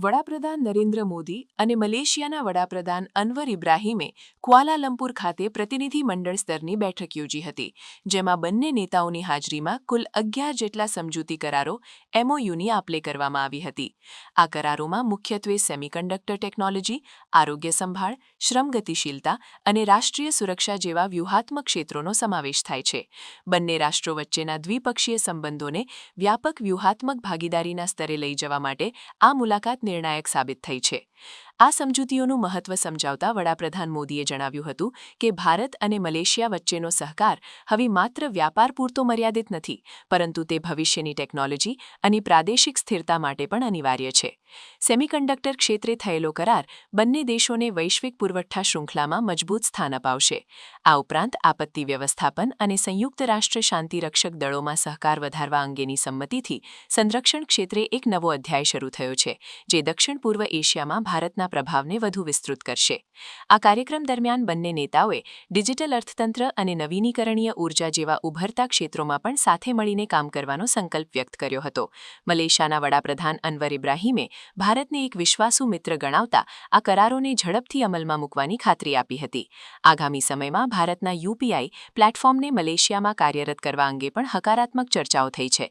વડાપ્રધાન નરેન્દ્ર મોદી અને મલેશિયાના વડાપ્રધાન અનવર ઇબ્રાહીમે ક્વાલાલંપુર ખાતે પ્રતિનિધિમંડળ સ્તરની બેઠક યોજી હતી, જેમાં બંને નેતાઓની હાજરીમાં કુલ 11 જેટલા સમજૂતી કરારો MOUની આપ-લે કરવામાં આવી હતી. આ કરારોમાં મુખ્યત્વે સેમિકન્ડક્ટર ટેકનોલોજી, આરોગ્ય સંભાળ, શ્રમ ગતિશીલતા અને રાષ્ટ્રીય સુરક્ષા જેવા વ્યૂહાત્મક ક્ષેત્રોનો સમાવેશ થાય છે. બંને રાષ્ટ્રો વચ્ચેના દ્વિપક્ષીય સંબંધોને વ્યાપક વ્યૂહાત્મક ભાગીદારીના સ્તરે લઈ જવા માટે આ મુલાકાત નિર્ણાયક સાબિત થઈ છે. આ સમજૂતીઓનું મહત્વ સમજાવતા વડાપ્રધાન મોદીએ જણાવ્યું હતું કે ભારત અને મલેશિયા વચ્ચેનો સહકાર હવે માત્ર વ્યાપાર પૂરતો મર્યાદિત નથી, પરંતુ તે ભવિષ્યની ટેકનોલોજી અને પ્રાદેશિક સ્થિરતા માટે પણ અનિવાર્ય છે. સેમિકન્ડક્ટર ક્ષેત્રે થયેલો કરાર બંને દેશોને વૈશ્વિક પુરવઠા શૃંખલામાં મજબૂત સ્થાન અપાવશે. આ ઉપરાંત આપત્તિ વ્યવસ્થાપન અને સંયુક્ત રાષ્ટ્ર શાંતિરક્ષક દળોમાં સહકાર વધારવા અંગેની સંમતિથી સંરક્ષણ ક્ષેત્રે એક નવો અધ્યાય શરૂ થયો છે, જે દક્ષિણ પૂર્વ એશિયામાં ભારતના પ્રભાવને વધુ વિસ્તૃત કરશે. આ કાર્યક્રમ દરમિયાન બંને નેતાઓએ ડિજિટલ અર્થતંત્ર અને નવીનીકરણીય ઉર્જા જેવા ઉભરતા ક્ષેત્રોમાં પણ સાથે મળીને કામ કરવાનો સંકલ્પ વ્યક્ત કર્યો હતો. મલેશિયાના વડાપ્રધાન અનવર ઇબ્રાહીમે ભારતને એક વિશ્વાસુ મિત્ર ગણાવતા આ કરારોને ઝડપથી અમલમાં મૂકવાની ખાતરી આપી હતી. આગામી સમયમાં ભારતના UPI પ્લેટફોર્મને મલેશિયામાં કાર્યરત કરવા અંગે પણ હકારાત્મક ચર્ચાઓ થઈ છે.